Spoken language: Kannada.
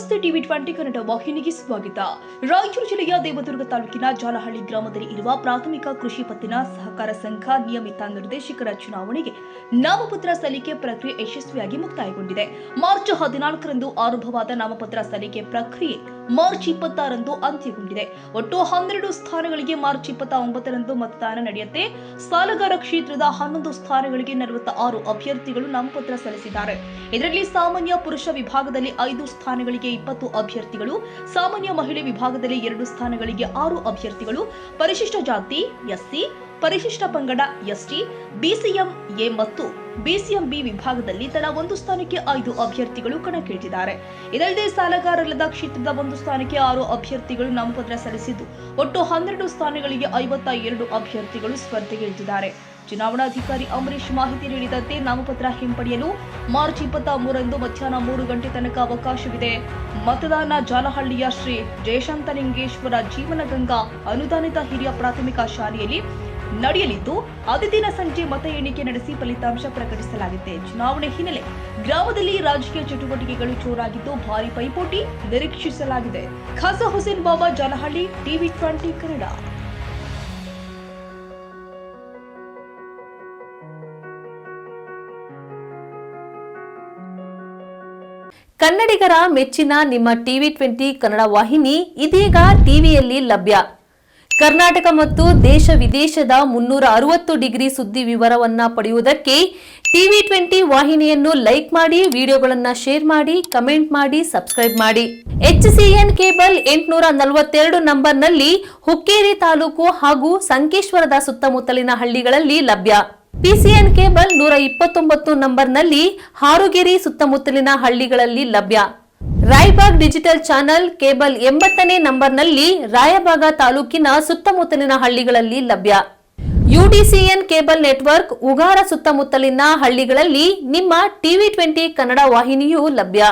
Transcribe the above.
ನಮಸ್ತೆ ಟಿವಿ 20 ಕನ್ನಡ ವಾಹಿನಿಗೆ ಸ್ವಾಗತ. ರಾಯಚೂರು ಜಿಲ್ಲೆಯ ದೇವದುರ್ಗ ತಾಲೂಕಿನ ಜಾಲಹಳ್ಳಿ ಗ್ರಾಮದಲ್ಲಿ ಇರುವ ಪ್ರಾಥಮಿಕ ಕೃಷಿ ಪತ್ತಿನ ಸಹಕಾರ ಸಂಘ ನಿಯಮಿತ ನಿರ್ದೇಶಕರ ಚುನಾವಣೆಗೆ ನಾಮಪತ್ರ ಸಲ್ಲಿಕೆ ಪ್ರಕ್ರಿಯೆ ಯಶಸ್ವಿಯಾಗಿ ಮುಕ್ತಾಯಗೊಂಡಿದೆ. ಮಾರ್ಚ್ 14ರಂದು ಆರಂಭವಾದ ನಾಮಪತ್ರ ಸಲ್ಲಿಕೆ ಪ್ರಕ್ರಿಯೆ ಮಾರ್ಚ್ 26ರಂದು ಅಂತ್ಯಗೊಂಡಿದೆ. ಒಟ್ಟು 12 ಸ್ಥಾನಗಳಿಗೆ ಮಾರ್ಚ್ 29ರಂದು ಮತದಾನ ನಡೆಯುತ್ತೆ. ಸಾಲಗಾರ ಕ್ಷೇತ್ರದ 11 ಸ್ಥಾನಗಳಿಗೆ 46 ಅಭ್ಯರ್ಥಿಗಳು ನಾಮಪತ್ರ ಸಲ್ಲಿಸಿದ್ದಾರೆ. ಇದರಲ್ಲಿ ಸಾಮಾನ್ಯ ಪುರುಷ ವಿಭಾಗದಲ್ಲಿ 5 ಸ್ಥಾನಗಳಿಗೆ 20 ಅಭ್ಯರ್ಥಿಗಳು, ಸಾಮಾನ್ಯ ಮಹಿಳೆ ವಿಭಾಗದಲ್ಲಿ 2 ಸ್ಥಾನಗಳಿಗೆ 6 ಅಭ್ಯರ್ಥಿಗಳು, ಪರಿಶಿಷ್ಟ ಜಾತಿ ಎಸ್ಸಿ, ಪರಿಶಿಷ್ಟ ಪಂಗಡ ಎಸ್ಟಿ, ಬಿಸಿಎಂ ಎ ಮತ್ತು ಬಿಸಿಎಂ ಬಿ ವಿಭಾಗದಲ್ಲಿ ತಲಾ 1 ಸ್ಥಾನಕ್ಕೆ 5 ಅಭ್ಯರ್ಥಿಗಳು ಕಣಕ್ಕಿಳಿದಿದ್ದಾರೆ. ಇದಲ್ಲದೆ ಸಾಲಗಾರರಲ್ಲದ ಕ್ಷೇತ್ರದ 1 ಸ್ಥಾನಕ್ಕೆ 6 ಅಭ್ಯರ್ಥಿಗಳು ನಾಮಪತ್ರ ಸಲ್ಲಿಸಿದ್ದು ಒಟ್ಟು 12 ಸ್ಥಾನಗಳಿಗೆ 52 ಅಭ್ಯರ್ಥಿಗಳು ಸ್ಪರ್ಧೆಗೆ ಇಳಿದಿದ್ದಾರೆ. ಚುನಾವಣಾಧಿಕಾರಿ ಅಂಬರೀಶ್ ಮಾಹಿತಿ ನೀಡಿದಂತೆ ನಾಮಪತ್ರ ಹಿಂಪಡೆಯಲು ಮಾರ್ಚ್ 23ರಂದು ಮಧ್ಯಾಹ್ನ 3 ಗಂಟೆ ತನಕ ಅವಕಾಶವಿದೆ. ಮತದಾನ ಜಾಲಹಳ್ಳಿಯ ಶ್ರೀ ಜಯಶಾಂತಲಿಂಗೇಶ್ವರ ಜೀವನಗಂಗಾ ಅನುದಾನಿತ ಹಿರಿಯ ಪ್ರಾಥಮಿಕ ಶಾಲೆಯಲ್ಲಿ ನಡೆಯಲಿದ್ದು ಅದೇ ದಿನ ಸಂಜೆ ಮತ ಎಣಿಕೆ ನಡೆಸಿ ಫಲಿತಾಂಶ ಪ್ರಕಟಿಸಲಾಗಿದೆ. ಚುನಾವಣೆ ಹಿನ್ನೆಲೆ ಗ್ರಾಮದಲ್ಲಿ ರಾಜಕೀಯ ಚಟುವಟಿಕೆಗಳು ಜೋರಾಗಿದ್ದು ಭಾರಿ ಪೈಪೋಟಿ ನಿರೀಕ್ಷಿಸಲಾಗಿದೆ. ಖಾಸಾ ಹುಸೇನ್ ಬಾಬಾ, ಜಾಲಹಳ್ಳಿ, ಟಿವಿ 20 ಕನ್ನಡ. ಕನ್ನಡಿಗರ ಮೆಚ್ಚಿನ ನಿಮ್ಮ ಟಿವಿ 20 ಕನ್ನಡ ವಾಹಿನಿ ಇದೀಗ ಟಿವಿಯಲ್ಲಿ ಲಭ್ಯ. ಕರ್ನಾಟಕ ಮತ್ತು ದೇಶ ವಿದೇಶದ 360 ಡಿಗ್ರಿ ಸುದ್ದಿ ವಿವರವನ್ನ ಪಡೆಯುವುದಕ್ಕೆ ಟಿವಿ 20 ವಾಹಿನಿಯನ್ನು ಲೈಕ್ ಮಾಡಿ, ವಿಡಿಯೋಗಳನ್ನು ಶೇರ್ ಮಾಡಿ, ಕಮೆಂಟ್ ಮಾಡಿ, ಸಬ್ಸ್ಕ್ರೈಬ್ ಮಾಡಿ. HCN ಕೇಬಲ್ 842 ನಂಬರ್ನಲ್ಲಿ ಹುಕ್ಕೇರಿ ತಾಲೂಕು ಹಾಗೂ ಸಂಕೇಶ್ವರದ ಸುತ್ತಮುತ್ತಲಿನ ಹಳ್ಳಿಗಳಲ್ಲಿ ಲಭ್ಯ. PCN ಕೇಬಲ್ 129 ನಂಬರ್ನಲ್ಲಿ ಹಾರುಗೆರೆ ಸುತ್ತಮುತ್ತಲಿನ ಹಳ್ಳಿಗಳಲ್ಲಿ ಲಭ್ಯ. ರಾಯಬಾಗ್ ಡಿಜಿಟಲ್ ಚಾನೆಲ್ ಕೇಬಲ್ 80ನೇ ನಂಬರ್ನಲ್ಲಿ ರಾಯಬಾಗ ತಾಲೂಕಿನ ಸುತ್ತಮುತ್ತಲಿನ ಹಳ್ಳಿಗಳಲ್ಲಿ ಲಭ್ಯ. UDCN ಕೇಬಲ್ ನೆಟ್ವರ್ಕ್ ಉಗಾರ ಸುತ್ತಮುತ್ತಲಿನ ಹಳ್ಳಿಗಳಲ್ಲಿ ನಿಮ್ಮ ಟಿವಿ 20 ಕನ್ನಡ ವಾಹಿನಿಯೂ ಲಭ್ಯ.